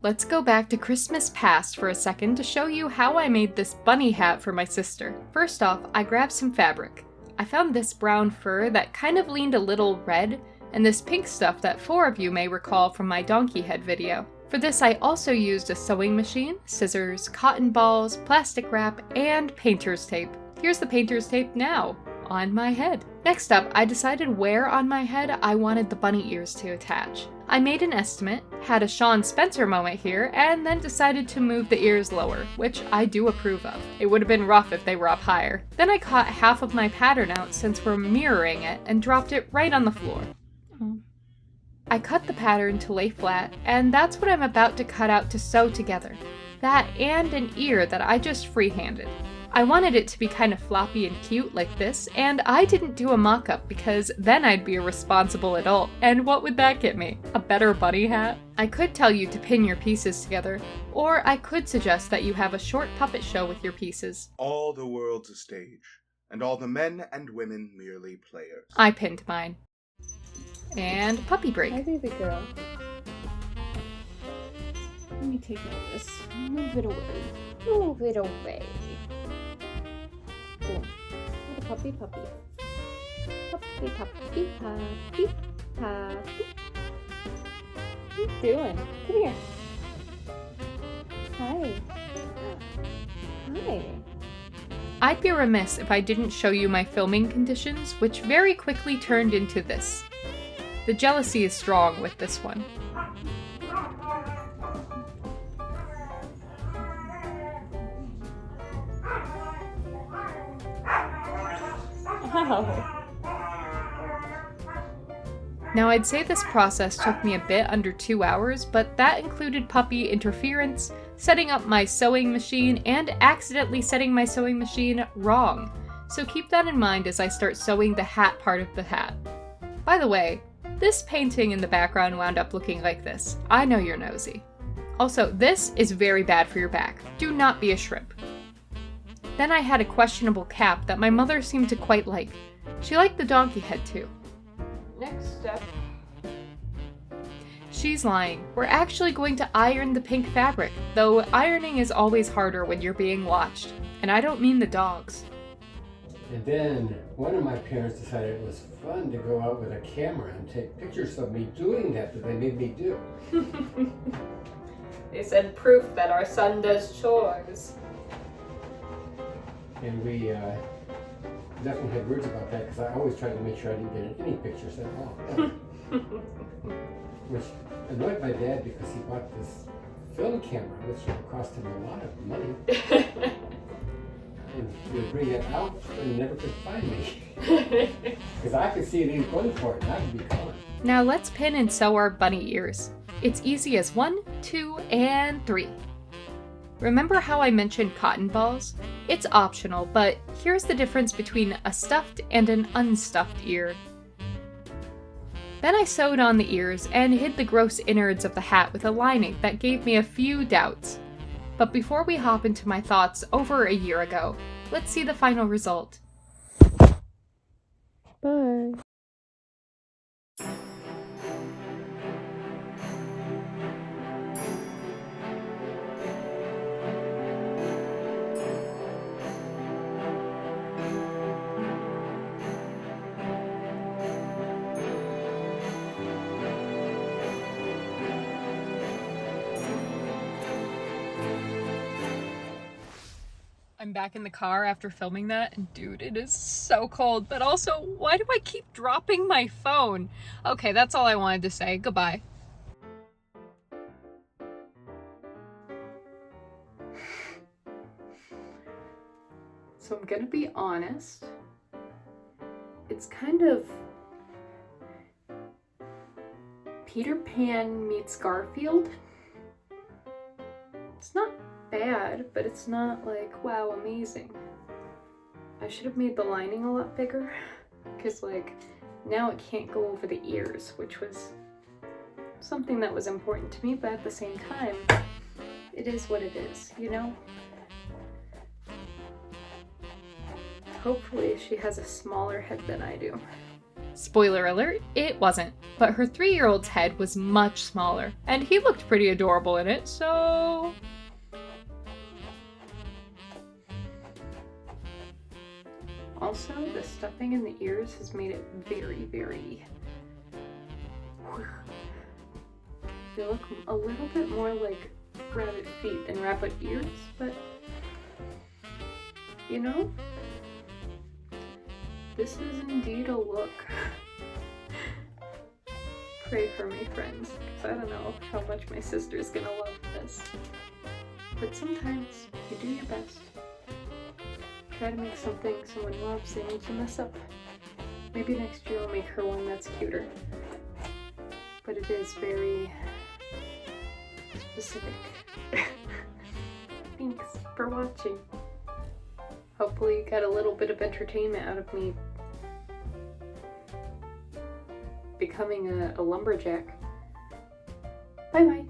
Let's go back to Christmas past for a second to show you how I made this bunny hat for my sister. First off, I grabbed some fabric. I found this brown fur that kind of leaned a little red, and this pink stuff that 4 of you may recall from my donkey head video. For this I also used a sewing machine, scissors, cotton balls, plastic wrap, and painter's tape. Here's the painter's tape now, on my head. Next up, I decided where on my head I wanted the bunny ears to attach. I made an estimate, had a Sean Spencer moment here, and then decided to move the ears lower, which I do approve of. It would have been rough if they were up higher. Then I cut half of my pattern out since we're mirroring it and dropped it right on the floor. I cut the pattern to lay flat, and that's what I'm about to cut out to sew together. That and an ear that I just freehanded. I wanted it to be kind of floppy and cute like this, and I didn't do a mock-up because then I'd be a responsible adult, and what would that get me? A better bunny hat? I could tell you to pin your pieces together, or I could suggest that you have a short puppet show with your pieces. All the world's a stage, and all the men and women merely players. I pinned mine. And puppy break. Hi, baby girl. Let me take out this. Move it away. Move it away. Cool. Little puppy, puppy. Puppy, puppy, puppy, puppy. What are you doing? Come here. Hi. Hi. I'd be remiss if I didn't show you my filming conditions, which very quickly turned into this. The jealousy is strong with this one. Wow. Now I'd say this process took me a bit under 2 hours, but that included puppy interference, setting up my sewing machine, and accidentally setting my sewing machine wrong. So keep that in mind as I start sewing the hat part of the hat. By the way, this painting in the background wound up looking like this. I know you're nosy. Also, this is very bad for your back. Do not be a shrimp. Then I had a questionable cap that my mother seemed to quite like. She liked the donkey head too. Next step. She's lying. We're actually going to iron the pink fabric, though ironing is always harder when you're being watched. And I don't mean the dogs. And then one of my parents decided it was fun to go out with a camera and take pictures of me doing that they made me do. They said proof that our son does chores. And we definitely had words about that because I always tried to make sure I didn't get any pictures at all. Which annoyed my dad because he bought this film camera, which cost him a lot of money. And he would bring it out and never could find me. Because I could see it, he was going for it, and I could be gone. Now let's pin and sew our bunny ears. It's easy as 1, 2, and 3. Remember how I mentioned cotton balls? It's optional, but here's the difference between a stuffed and an unstuffed ear. Then I sewed on the ears and hid the gross innards of the hat with a lining that gave me a few doubts. But before we hop into my thoughts over a year ago, let's see the final result. Bye. I'm back in the car after filming that, and dude, it is so cold, but also, why do I keep dropping my phone? Okay, that's all I wanted to say. Goodbye. So I'm gonna be honest. It's kind of Peter Pan meets Garfield. It's not bad, but it's not like, wow, amazing. I should have made the lining a lot bigger because like now it can't go over the ears, which was something that was important to me, but at the same time, it is what it is, you know? Hopefully she has a smaller head than I do. Spoiler alert, it wasn't, but her 3-year-old's head was much smaller, and he looked pretty adorable in it, so... Also, the stuffing in the ears has made it very, very... They look a little bit more like rabbit feet than rabbit ears, but... You know? This is indeed a look. Pray for me, friends, because I don't know how much my sister's gonna love this. But sometimes you do your best. Try to make something someone loves and you mess up. Maybe next year I'll make her one that's cuter. But it is very specific. Thanks for watching. Hopefully you got a little bit of entertainment out of me becoming a lumberjack. Bye bye.